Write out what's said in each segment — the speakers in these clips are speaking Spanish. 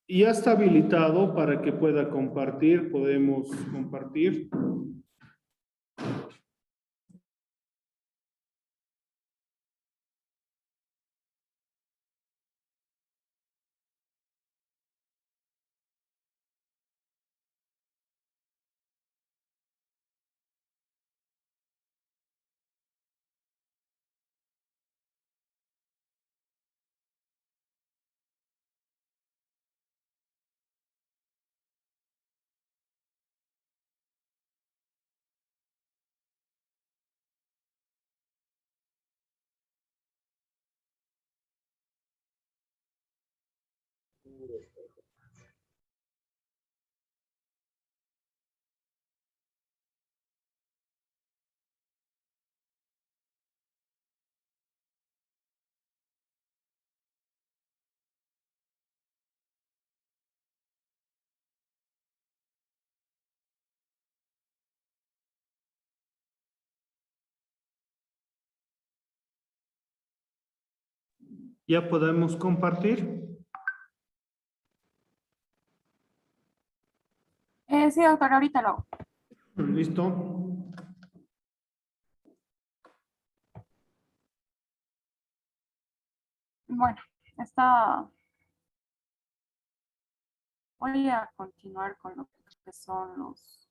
Ya está habilitado para que pueda compartir. Podemos compartir. Ya podemos compartir. Sí, doctor, ahorita lo hago. Listo. Bueno, voy a continuar con lo que son los...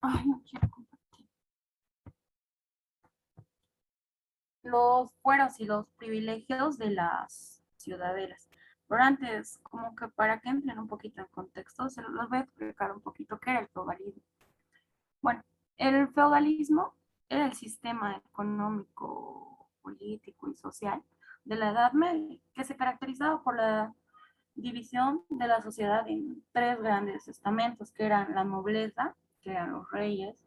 Ay, no quiero compartir. Los fueros y los privilegios de las ciudadelas. Pero antes, como que para que entren un poquito en contexto, se los voy a explicar un poquito qué era el feudalismo. Bueno, el feudalismo era el sistema económico, político y social de la Edad Media, que se caracterizaba por la división de la sociedad en tres grandes estamentos, que eran la nobleza, que eran los reyes,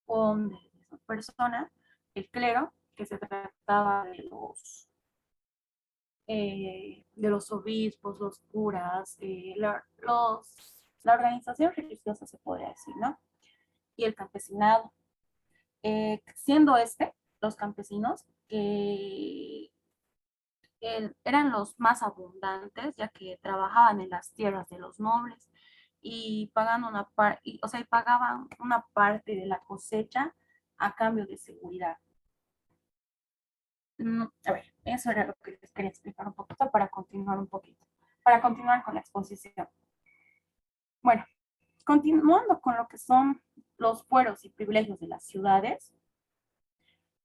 condes, esas personas, el clero, que se trataba de los obispos, los curas, la organización religiosa, se podría decir, ¿no? Y el campesinado. siendo los campesinos, eran los más abundantes, ya que trabajaban en las tierras de los nobles y pagando una parte, o sea, y pagaban una parte de la cosecha a cambio de seguridad. A ver, eso era lo que les quería explicar un poquito para continuar un poquito, para continuar con la exposición. Bueno, continuando con lo que son los fueros y privilegios de las ciudades,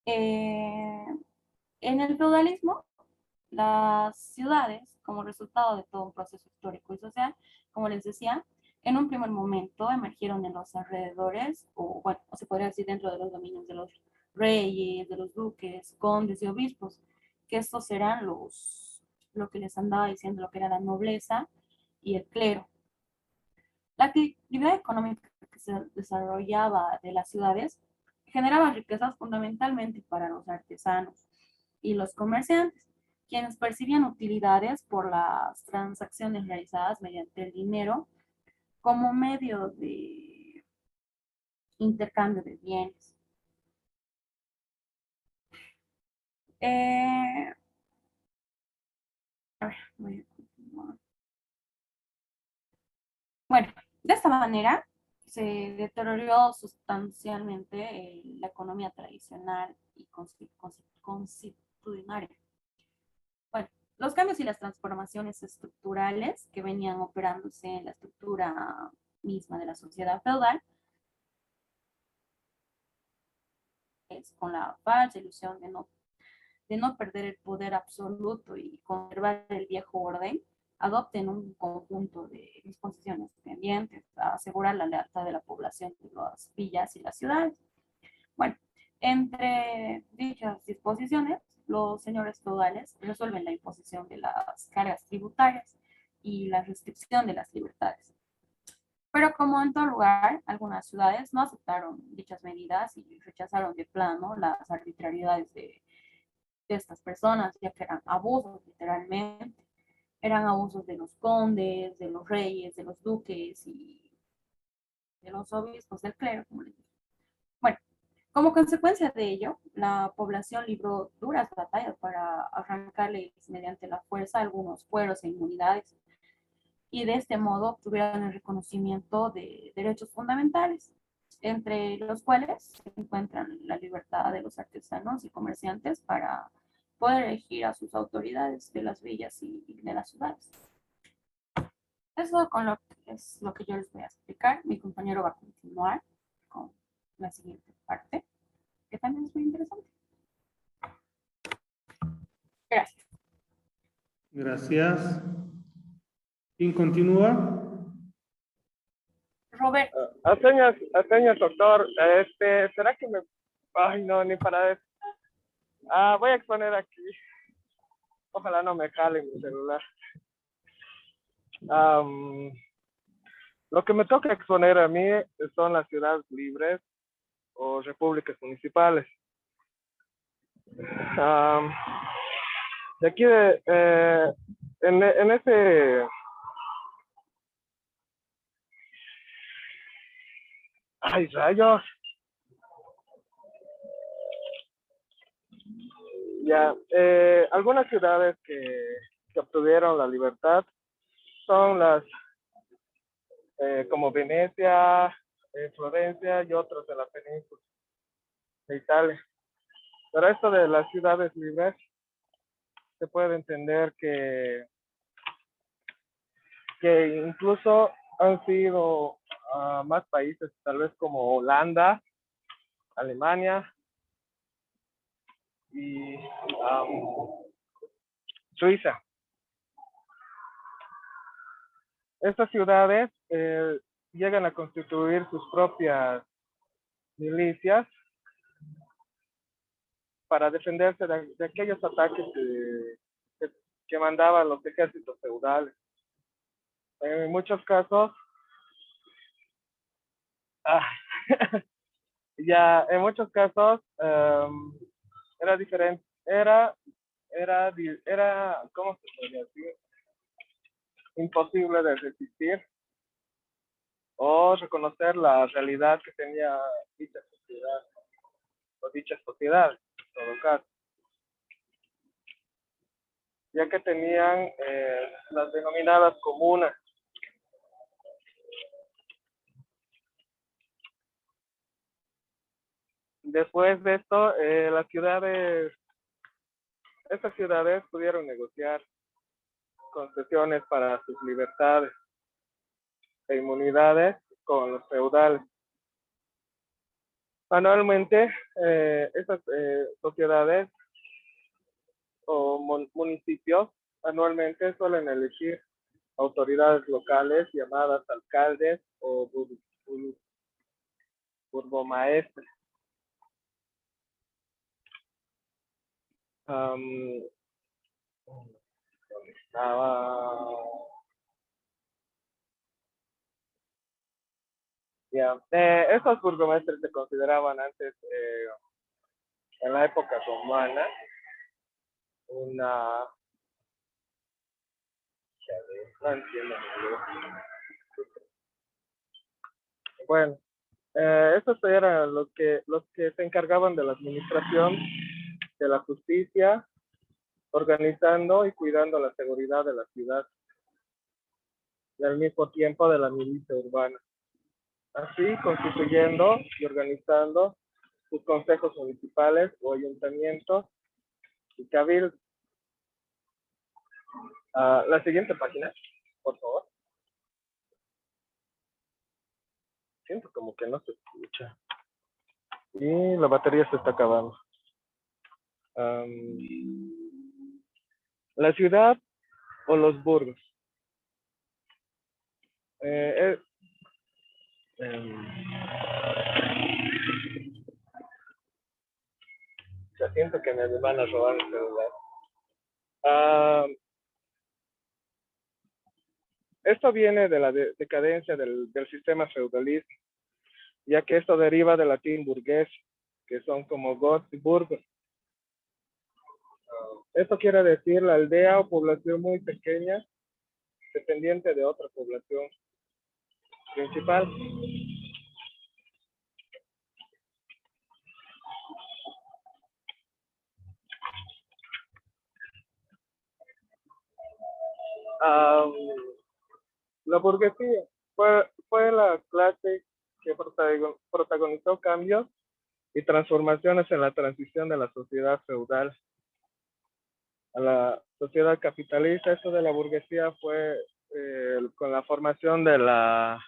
eh, en el feudalismo, las ciudades, como resultado de todo un proceso histórico y social, como les decía, en un primer momento emergieron en los alrededores, o bueno, o se podría decir dentro de los dominios de los reyes, de los duques, condes y obispos, que estos eran lo que les andaba diciendo, lo que era la nobleza y el clero. La actividad económica que se desarrollaba de las ciudades generaba riquezas fundamentalmente para los artesanos y los comerciantes, quienes percibían utilidades por las transacciones realizadas mediante el dinero como medio de intercambio de bienes. Eh, a ver, voy a continuar. Bueno, de esta manera se deterioró sustancialmente la economía tradicional y constitucional. Bueno, los cambios y las transformaciones estructurales que venían operándose en la estructura misma de la sociedad feudal, es con la falsa ilusión de no perder el poder absoluto y conservar el viejo orden, adopten un conjunto de disposiciones pendientes a asegurar la lealtad de la población de las villas y las ciudades. Bueno, entre dichas disposiciones, los señores feudales resuelven la imposición de las cargas tributarias y la restricción de las libertades. Pero como en todo lugar, algunas ciudades no aceptaron dichas medidas y rechazaron de plano las arbitrariedades de estas personas, ya que eran abusos literalmente. Eran abusos de los condes, de los reyes, de los duques y de los obispos del clero, como les digo. Bueno, como consecuencia de ello, la población libró duras batallas para arrancarles mediante la fuerza algunos fueros e inmunidades y de este modo obtuvieron el reconocimiento de derechos fundamentales, entre los cuales se encuentran la libertad de los artesanos y comerciantes para poder elegir a sus autoridades de las villas y de las ciudades. Eso con lo que es lo que yo les voy a explicar. Mi compañero va a continuar con la siguiente parte, que también es muy interesante. Gracias. Gracias. ¿Quién continúa? Roberto. Señor doctor, ¿será que me... Ay, no, ni para eso. Voy a exponer aquí. Ojalá no me jale mi celular. Lo que me toca exponer a mí son las ciudades libres o repúblicas municipales. De aquí, en ese... ¡Ay, rayos! Ya, algunas ciudades que obtuvieron la libertad son las como Venecia, Florencia y otros de la península de Italia. Pero esto de las ciudades libres se puede entender que incluso han sido más países, tal vez como Holanda, Alemania y Suiza. Estas ciudades llegan a constituir sus propias milicias para defenderse de aquellos ataques que mandaban los ejércitos feudales. En muchos casos, en muchos casos era diferente, ¿cómo se podría decir? Imposible de resistir o reconocer la realidad que tenía dicha sociedad. o dichas sociedades, en todo caso, ya que tenían las denominadas comunas. Después de esto, estas ciudades pudieron negociar concesiones para sus libertades e inmunidades con los feudales. Anualmente, estas sociedades o municipios anualmente suelen elegir autoridades locales llamadas alcaldes o burgomaestres. ¿Dónde estaba? Ya. Estos burgomaestres se consideraban antes, en la época romana, una... No entiendo. Bueno, estos eran los que se encargaban de la administración de la justicia, organizando y cuidando la seguridad de la ciudad y al mismo tiempo de la milicia urbana. Así, constituyendo y organizando sus consejos municipales o ayuntamientos y cabildos. La siguiente página, por favor. Siento como que no se escucha. Y la batería se está acabando. La ciudad o los burgos. Ya siento que me van a robar el celular. Esto viene de la decadencia del sistema feudalista, ya que esto deriva del latín burgués, que son como goths y burgos. Esto quiere decir la aldea o población muy pequeña, dependiente de otra población principal. La burguesía fue la clase que protagonizó cambios y transformaciones en la transición de la sociedad feudal a la sociedad capitalista. Esto de la burguesía fue con la formación de la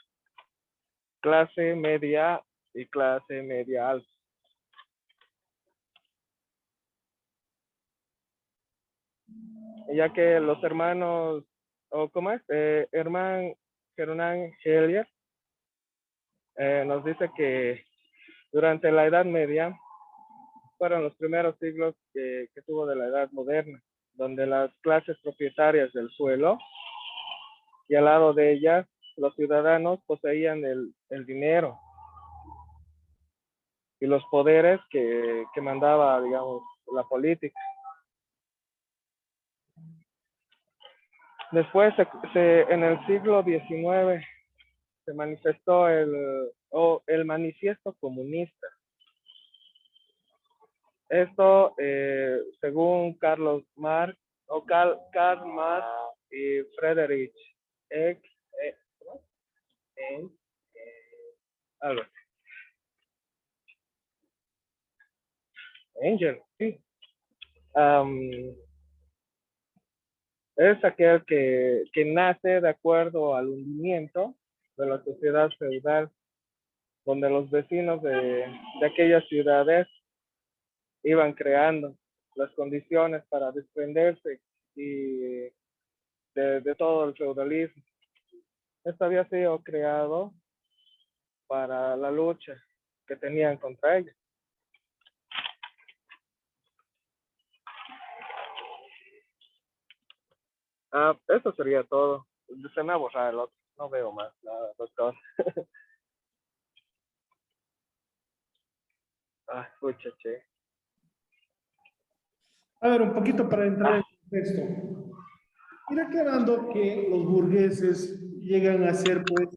clase media y clase media alta. Ya que los hermanos, o ¿cómo es? Hermann Heller nos dice que durante la Edad Media fueron los primeros siglos que tuvo de la Edad Moderna, donde las clases propietarias del suelo y al lado de ellas los ciudadanos poseían el dinero y los poderes que mandaba, digamos, la política. Después, en el siglo XIX, se manifestó el manifiesto comunista. Esto, según Karl Marx y Friedrich Engels, sí. Es aquel que nace de acuerdo al hundimiento de la sociedad feudal, donde los vecinos de aquellas ciudades iban creando las condiciones para desprenderse y de todo el feudalismo. Esto había sido creado para la lucha que tenían contra ellos. Eso sería todo. Se me ha borrado el otro. No veo más nada, doctor. Escucha, che. A ver, un poquito para entrar en contexto. Ir aclarando que los burgueses llegan a ser, pues,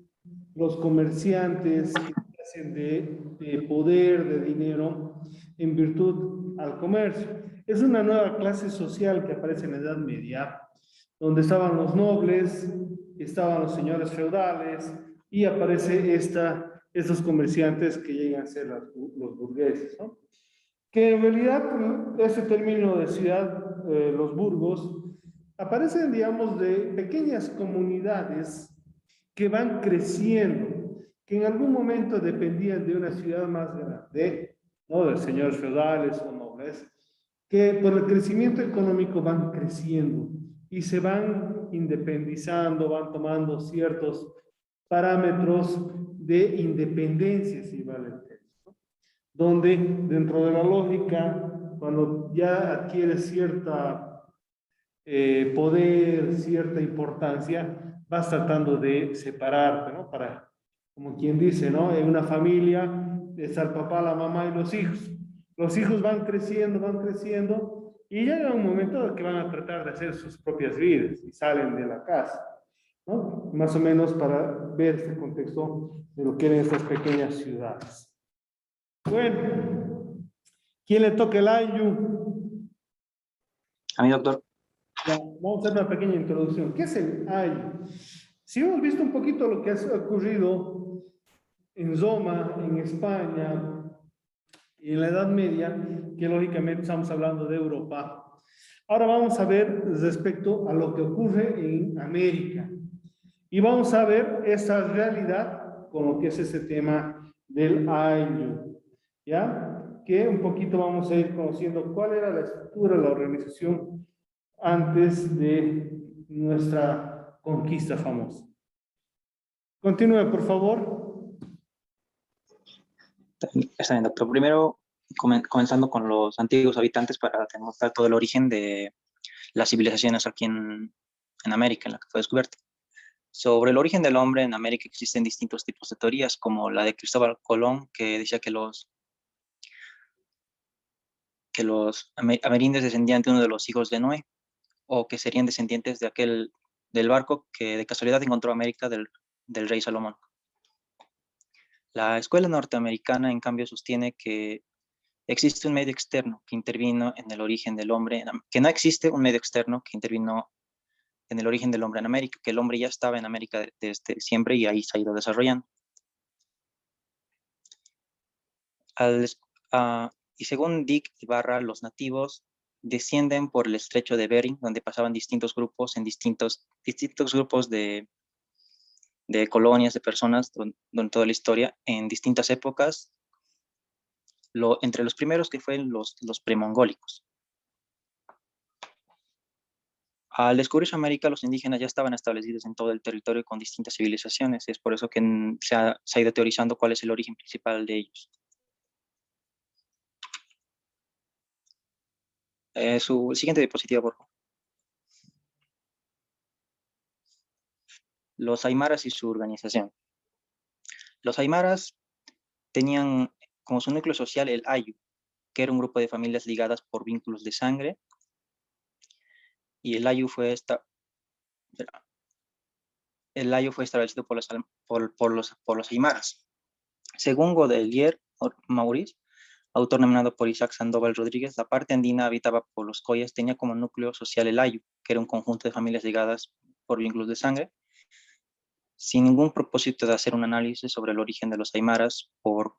los comerciantes que hacen de poder, de dinero, en virtud al comercio. Es una nueva clase social que aparece en la Edad Media, donde estaban los nobles, estaban los señores feudales y aparece estos comerciantes que llegan a ser los burgueses, ¿no? Que en realidad ese término de ciudad, los burgos, aparecen, digamos, de pequeñas comunidades que van creciendo, que en algún momento dependían de una ciudad más grande, ¿no? De señores feudales o nobles, que por el crecimiento económico van creciendo y se van independizando, van tomando ciertos parámetros de independencia, si vale el término, donde dentro de la lógica, cuando ya adquiere cierta poder, cierta importancia, vas tratando de separarte, ¿no? Para, como quien dice, ¿no? En una familia está el papá, la mamá y los hijos. Los hijos van creciendo y llega un momento en que van a tratar de hacer sus propias vidas y salen de la casa, ¿no? Más o menos para ver este contexto de lo que eran estas pequeñas ciudades. Bueno, ¿quién le toca el ayu? A mi doctor. Ya, vamos a hacer una pequeña introducción. ¿Qué es el ayu? Si hemos visto un poquito lo que ha ocurrido en Roma, en España y en la Edad Media, que lógicamente estamos hablando de Europa. Ahora vamos a ver respecto a lo que ocurre en América. Y vamos a ver esa realidad con lo que es ese tema del ayu. ¿Ya? Que un poquito vamos a ir conociendo cuál era la estructura, la organización antes de nuestra conquista famosa. Continúe, por favor. Está bien, doctor. Primero, comenzando con los antiguos habitantes para demostrar todo el origen de las civilizaciones aquí en América, en la que fue descubierta. Sobre el origen del hombre en América existen distintos tipos de teorías, como la de Cristóbal Colón, que decía que los amerindios descendían de uno de los hijos de Noé, o que serían descendientes del barco que de casualidad encontró América del rey Salomón. La escuela norteamericana, en cambio, sostiene que existe un medio externo que intervino en el origen del hombre, que no existe un medio externo que intervino en el origen del hombre en América, que el hombre ya estaba en América desde siempre y ahí se ha ido desarrollando. Y según Dick Ibarra, los nativos descienden por el estrecho de Bering, donde pasaban distintos grupos en distintos grupos de colonias, de personas, durante toda la historia, en distintas épocas, entre los primeros que fueron los premongólicos. Al descubrirse América, los indígenas ya estaban establecidos en todo el territorio con distintas civilizaciones. Es por eso que se ha ido teorizando cuál es el origen principal de ellos. Su siguiente diapositiva, por favor. Los aymaras y su organización. Los aymaras tenían como su núcleo social el ayu, que era un grupo de familias ligadas por vínculos de sangre. Y el ayu fue establecido por los aymaras. Según Godelier Maurice, autor nominado por Isaac Sandoval Rodríguez, la parte andina habitada por los collas tenía como núcleo social el ayu, que era un conjunto de familias ligadas por vínculos de sangre, sin ningún propósito de hacer un análisis sobre el origen de los aymaras, por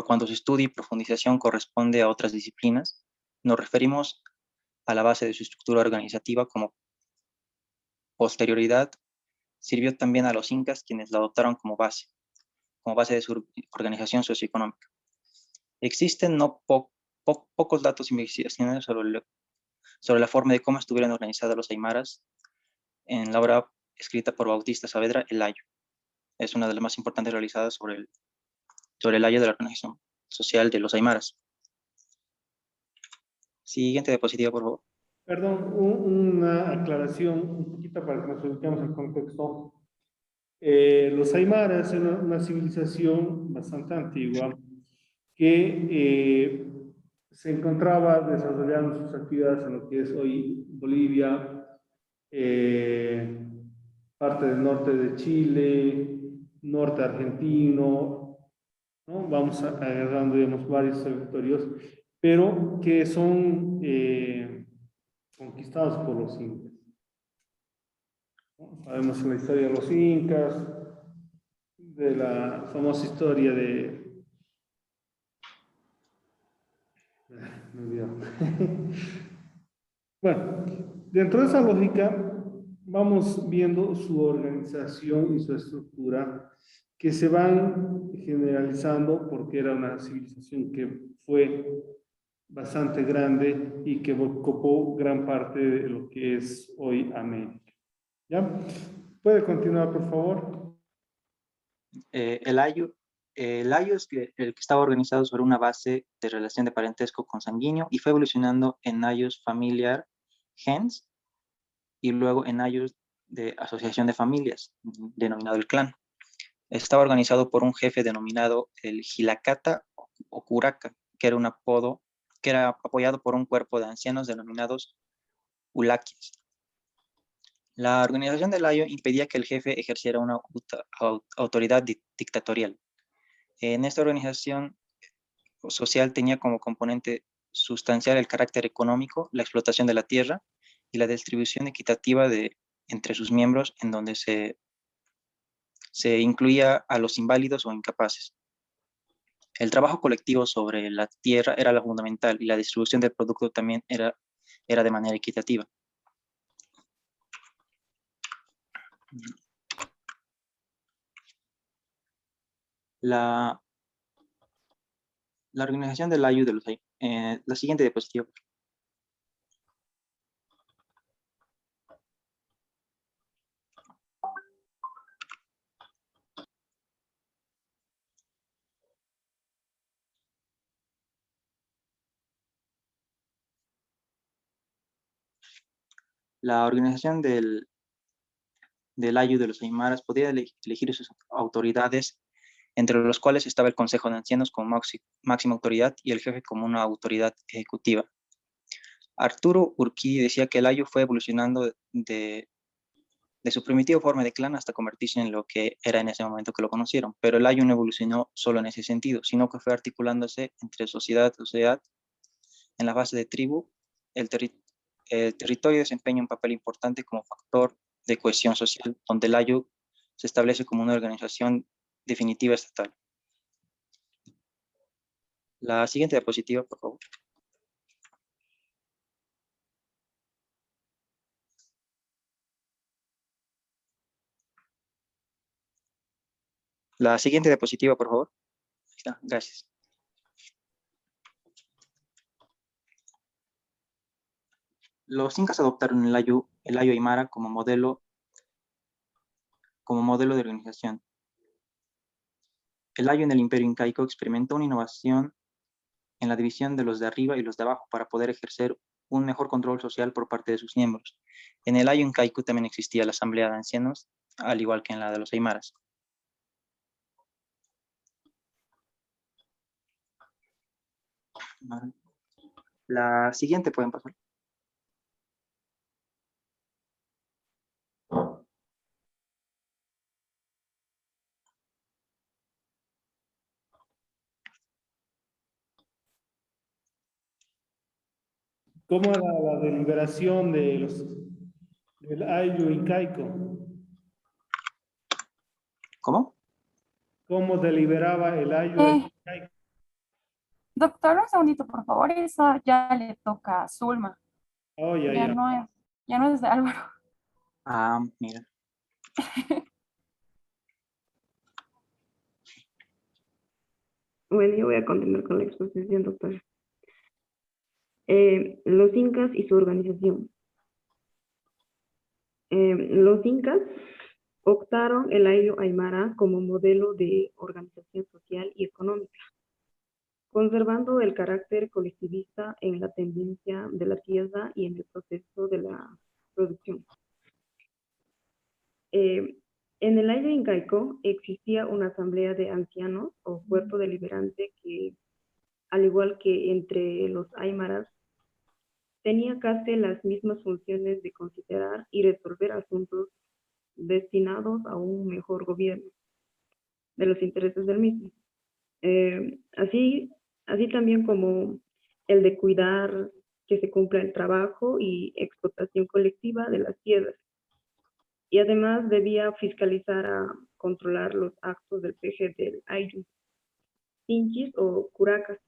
cuanto su estudio y profundización corresponde a otras disciplinas. Nos referimos a la base de su estructura organizativa. Como posterioridad sirvió también a los incas, quienes la adoptaron como base de su organización socioeconómica. Existen pocos datos e investigaciones sobre la forma de cómo estuvieron organizadas los aymaras en la obra escrita por Bautista Saavedra, El Ayu. Es una de las más importantes realizadas sobre el ayu de la organización social de los aymaras. Siguiente diapositiva, por favor. Perdón, una aclaración un poquito para que nos ubiquemos en contexto. Los aymaras son una civilización bastante antigua que se encontraba desarrollando sus actividades en lo que es hoy Bolivia, parte del norte de Chile, norte argentino, ¿no? Vamos agarrando, digamos, varios territorios, pero que son conquistados por los incas, ¿no? Sabemos la historia de los incas, de la famosa historia de... Me olvidó. Bueno, dentro de esa lógica vamos viendo su organización y su estructura que se van generalizando porque era una civilización que fue bastante grande y que ocupó gran parte de lo que es hoy América. ¿Ya? ¿Puede continuar, por favor? El ayu es el que estaba organizado sobre una base de relación de parentesco consanguíneo y fue evolucionando en ayus familiar gens y luego en ayus de asociación de familias, denominado el clan. Estaba organizado por un jefe denominado el Gilacata o Curaca, que era un apodo que era apoyado por un cuerpo de ancianos denominados ulaquias. La organización del ayo impedía que el jefe ejerciera una autoridad dictatorial. En esta organización social tenía como componente sustancial el carácter económico, la explotación de la tierra y la distribución equitativa entre sus miembros, en donde se incluía a los inválidos o incapaces. El trabajo colectivo sobre la tierra era lo fundamental y la distribución del producto también era de manera equitativa. La, la organización del ayu de los la siguiente diapositiva. La organización del ayu de los aymaras podía elegir sus autoridades, entre los cuales estaba el Consejo de Ancianos como máxima autoridad y el jefe como una autoridad ejecutiva. Arturo Urquidi decía que el ayu fue evolucionando de su primitiva forma de clan hasta convertirse en lo que era en ese momento que lo conocieron, pero el ayu no evolucionó solo en ese sentido, sino que fue articulándose entre sociedad y sociedad en la fase de tribu. El territorio desempeña un papel importante como factor de cohesión social, donde el ayu se establece como una organización definitiva estatal. La siguiente diapositiva, por favor. La siguiente diapositiva, por favor. Ahí está, gracias. Los incas adoptaron el ayu aymara como modelo de organización. El ayu en el imperio incaico experimentó una innovación en la división de los de arriba y los de abajo para poder ejercer un mejor control social por parte de sus miembros. En el ayu incaico también existía la asamblea de ancianos, al igual que en la de los aymaras. La siguiente pueden pasar. ¿Cómo era la deliberación del ayu incaico? ¿Cómo? ¿Cómo deliberaba el ayu Eh, incaico? doctor, un segundito, por favor. Esa ya le toca a Zulma. Oh, ya, Ya ya. no es, ya no es de Álvaro. Ah, mira. Bueno, yo voy a continuar con la exposición, doctora. Los incas y su organización. Los incas optaron el ayllu aymara como modelo de organización social y económica, conservando el carácter colectivista en la tendencia de la tierra y en el proceso de la producción. En el ayllu incaico existía una asamblea de ancianos o cuerpo deliberante que, al igual que entre los aymaras, tenía casi las mismas funciones de considerar y resolver asuntos destinados a un mejor gobierno de los intereses del mismo. Así también como el de cuidar que se cumpla el trabajo y explotación colectiva de las tierras. Y además debía fiscalizar a controlar los actos del peje del Ayllu, Sinchis o Curacas.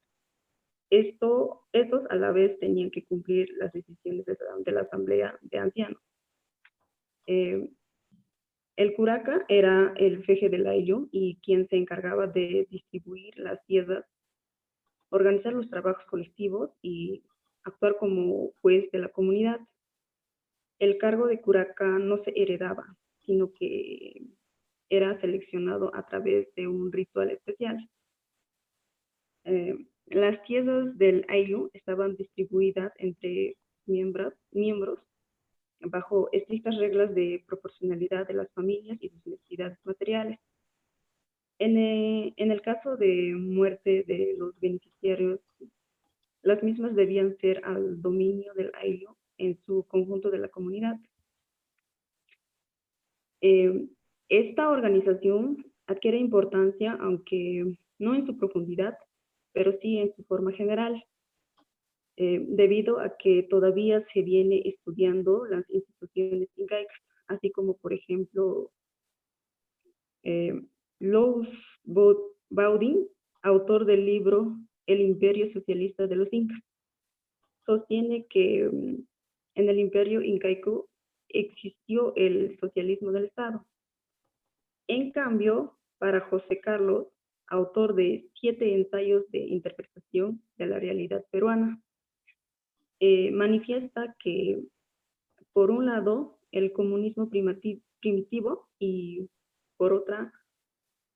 Estos a la vez tenían que cumplir las decisiones de la Asamblea de Ancianos. Eh, el curaca era el feje del Ayllu y quien se encargaba de distribuir las tierras, organizar los trabajos colectivos y actuar como juez de la comunidad. El cargo de curaca no se heredaba, sino que era seleccionado a través de un ritual especial. Las tierras del Ayllu estaban distribuidas entre miembros bajo estrictas reglas de proporcionalidad de las familias y sus necesidades materiales. En el caso de muerte de los beneficiarios, las mismas debían ser al dominio del Ayllu en su conjunto de la comunidad. Esta organización adquiere importancia, aunque no en su profundidad, pero sí en su forma general, debido a que todavía se viene estudiando las instituciones incaicas, así como, por ejemplo, Louis Baudin, autor del libro El Imperio Socialista de los Incas, sostiene que en el Imperio Incaico existió el socialismo del Estado. En cambio, para José Carlos, autor de 7 ensayos de interpretación de la realidad peruana, manifiesta que, por un lado, el comunismo primitivo y, por otra,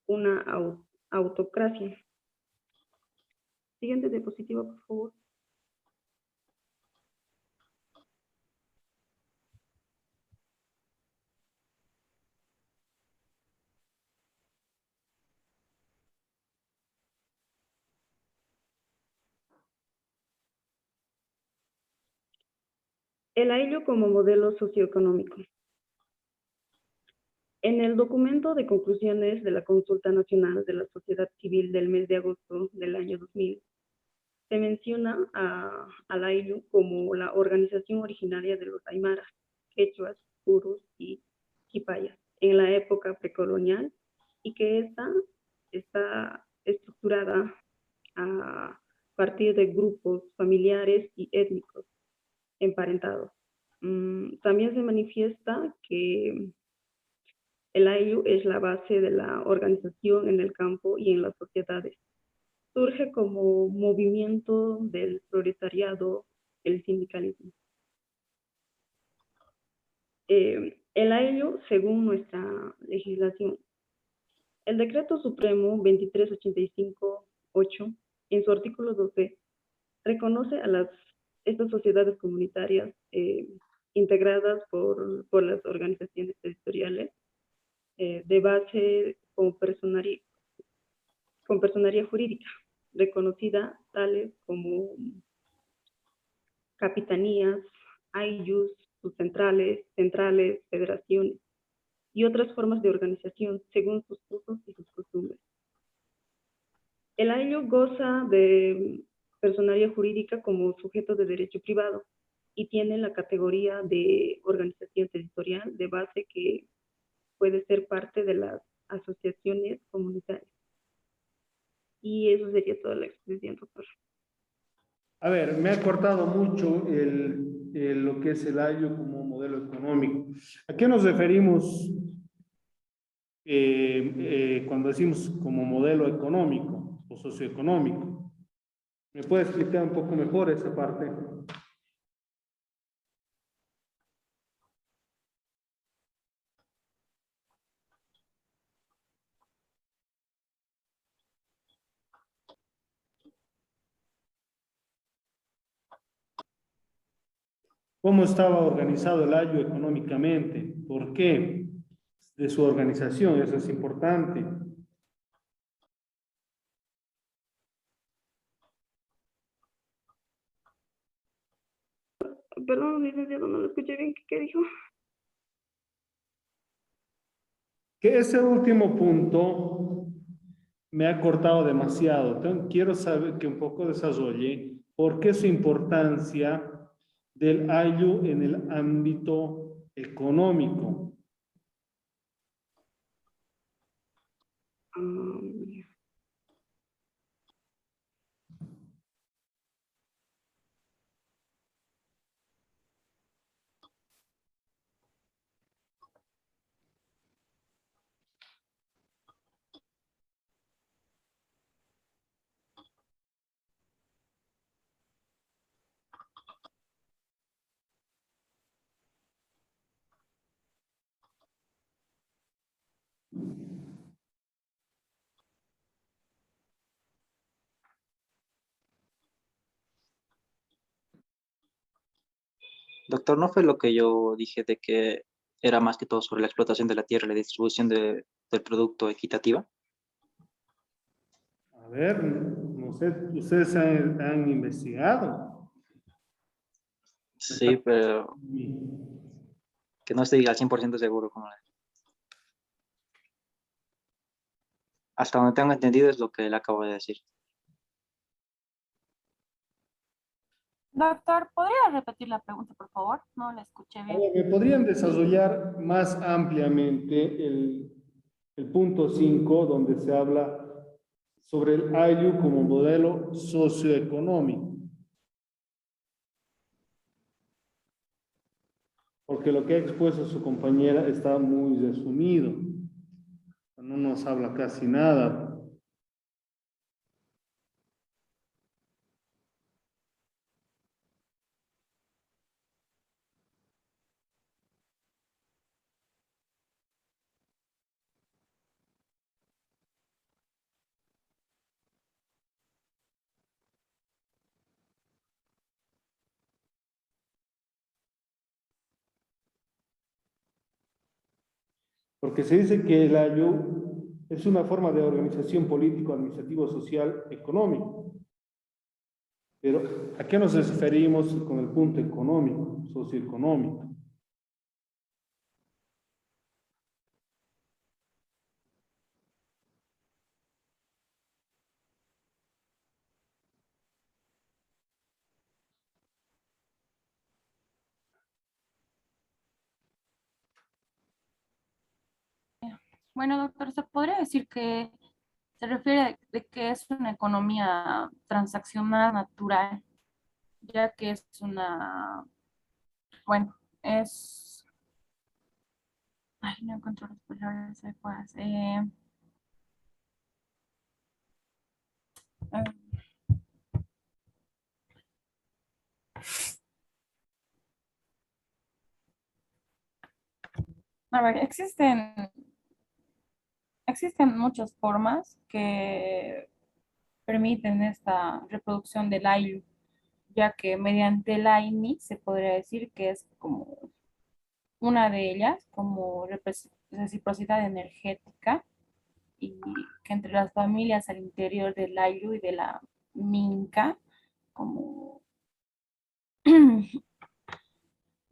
una autocracia. Siguiente diapositiva, por favor. El Ayllu como modelo socioeconómico. En el documento de conclusiones de la Consulta Nacional de la Sociedad Civil del mes de agosto del año 2000, se menciona al Ayllu como la organización originaria de los aymaras, quechuas, purus y quipayas en la época precolonial y que esta está estructurada a partir de grupos familiares y étnicos emparentados. También se manifiesta que el Ayllu es la base de la organización en el campo y en las sociedades. Surge como movimiento del proletariado, el sindicalismo. El Ayllu, según nuestra legislación, el Decreto Supremo 2385-8, en su artículo 12, reconoce a estas sociedades comunitarias integradas por las organizaciones territoriales de base con personería jurídica, reconocida tales como capitanías, aylus, subcentrales, centrales, federaciones y otras formas de organización según sus usos y sus costumbres. El Ayllu goza de personería jurídica como sujeto de derecho privado y tiene la categoría de organización territorial de base que puede ser parte de las asociaciones comunitarias. Y eso sería toda la exposición, doctor. A ver, me ha cortado mucho lo que es el Ayllu como modelo económico. ¿A qué nos referimos cuando decimos como modelo económico o socioeconómico? ¿Me puede explicar un poco mejor esa parte? ¿Cómo estaba organizado el Ayllu económicamente? ¿Por qué? De su organización, eso es importante. Perdón, licenciado, no lo escuché bien. ¿Qué dijo? Que ese último punto me ha cortado demasiado. Entonces, quiero saber que un poco desarrolle por qué su importancia del ayu en el ámbito económico. Um, Doctor, ¿no fue lo que yo dije de que era más que todo sobre la explotación de la tierra y la distribución del producto equitativa? A ver, no sé, ustedes han investigado. Sí, pero que no estoy al 100% seguro. Hasta donde tengo entendido es lo que él acabo de decir. Doctor, ¿podría repetir la pregunta, por favor? No la escuché bien. Ahora, ¿me podrían desarrollar más ampliamente el punto 5, donde se habla sobre el ayu como modelo socioeconómico? Porque lo que ha expuesto su compañera está muy resumido. No nos habla casi nada. Porque se dice que el ayu es una forma de organización político, administrativo, social, económico. Pero ¿a qué nos referimos con el punto económico, socioeconómico? Bueno, doctor, ¿se podría decir que se refiere de que es una economía transaccional natural, ya que es una, bueno, es, ay, no encuentro las palabras adecuadas. Eh, a ver, existen muchas formas que permiten esta reproducción del ayu, ya que mediante el AINI se podría decir que es como una de ellas, como reciprocidad energética, y que entre las familias al interior del ayu y de la minca, como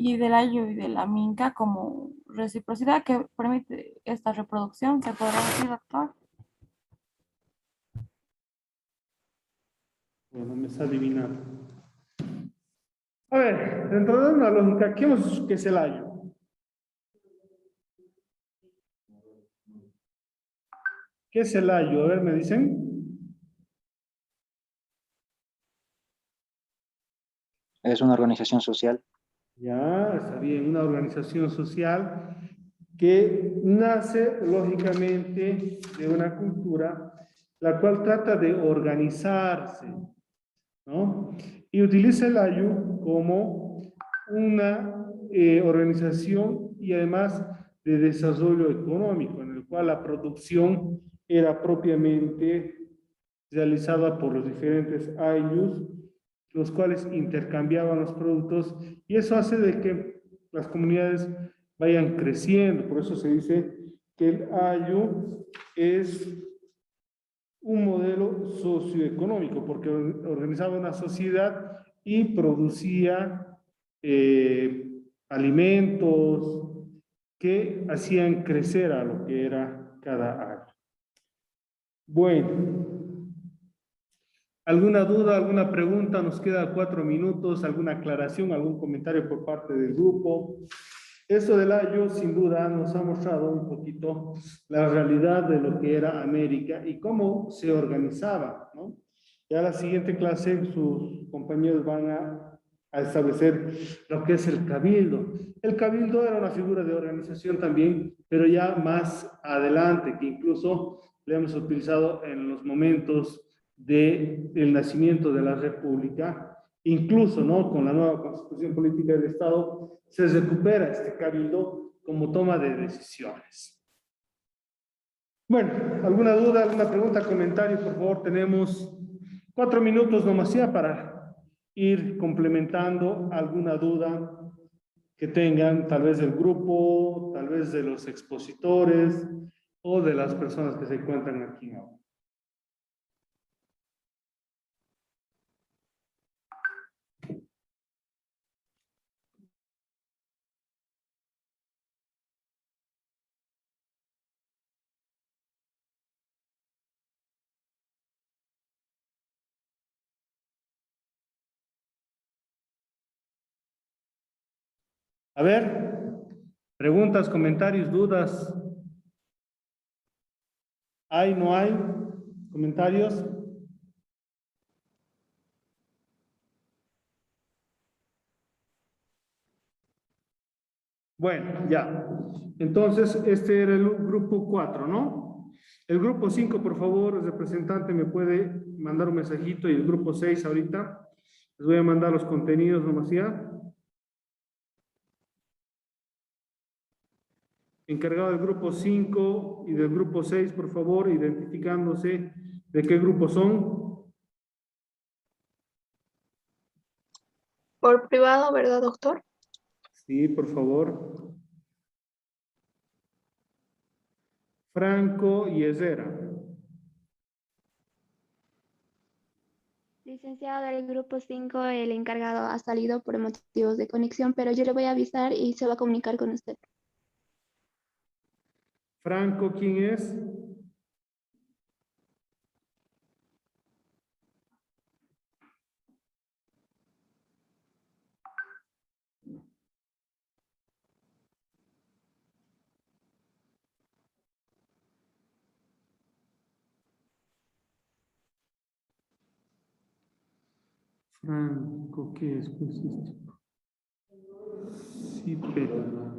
y del ayu y de la minca como reciprocidad que permite esta reproducción, se podría decir, doctor. Bueno, me está adivinando. A ver, dentro de una lógica, ¿qué es el ayu? ¿Qué es el ayu? A ver, ¿me dicen? Es una organización social. Ya, está bien, una organización social que nace lógicamente de una cultura la cual trata de organizarse, ¿no? Y utiliza el ayu como una organización y además de desarrollo económico, en el cual la producción era propiamente realizada por los diferentes ayllus, los cuales intercambiaban los productos, y eso hace de que las comunidades vayan creciendo. Por eso se dice que el ayllu es un modelo socioeconómico, porque organizaba una sociedad y producía alimentos que hacían crecer a lo que era cada año. Bueno, ¿alguna duda, alguna pregunta? Nos queda 4 minutos, alguna aclaración, algún comentario por parte del grupo. Esto del año, sin duda, nos ha mostrado un poquito la realidad de lo que era América y cómo se organizaba, ¿no? Ya la siguiente clase, sus compañeros van a establecer lo que es el cabildo. El cabildo era una figura de organización también, pero ya más adelante, que incluso le hemos utilizado en los momentos del nacimiento de la República. Incluso, ¿no?, con la nueva Constitución Política del Estado, se recupera este cabildo como toma de decisiones. Bueno, ¿alguna duda, alguna pregunta, comentario? Por favor, tenemos 4 minutos nomás ya para ir complementando alguna duda que tengan, tal vez del grupo, tal vez de los expositores o de las personas que se encuentran aquí ahora. A ver, preguntas, comentarios, dudas. ¿Hay, no hay? ¿Comentarios? Bueno, ya. Entonces, este era el grupo 4, ¿no? El grupo 5, por favor, el representante me puede mandar un mensajito, y el grupo 6 ahorita. Les voy a mandar los contenidos nomás ya. Encargado del grupo 5 y del grupo 6, por favor, identificándose de qué grupo son. Por privado, ¿verdad, doctor? Sí, por favor. Franco y Ezera. Licenciado del grupo 5, el encargado ha salido por motivos de conexión, pero yo le voy a avisar y se va a comunicar con usted. Franco, ¿quién es? Franco, ¿qué es? Pues esto. Sí, pero...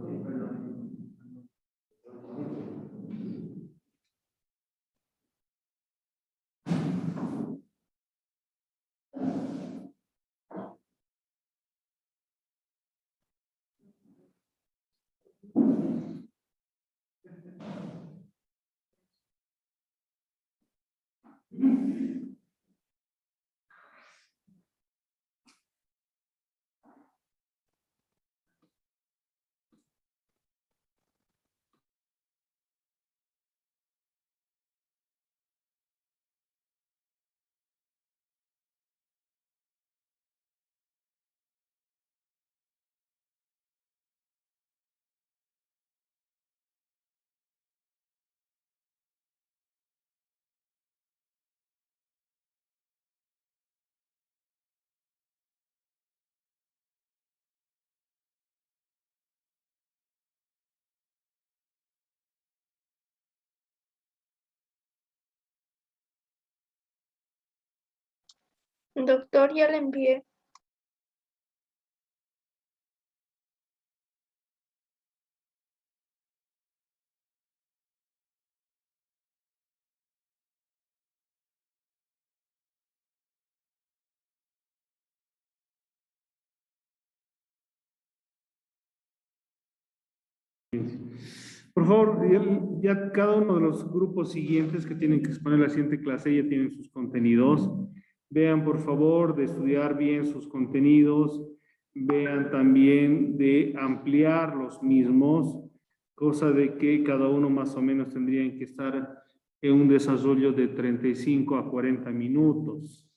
Doctor, ya le envié. Por favor, ya cada uno de los grupos siguientes que tienen que exponer la siguiente clase ya tienen sus contenidos. Vean, por favor, de estudiar bien sus contenidos. Vean también de ampliar los mismos, cosa de que cada uno más o menos tendrían que estar en un desarrollo de 35 a 40 minutos.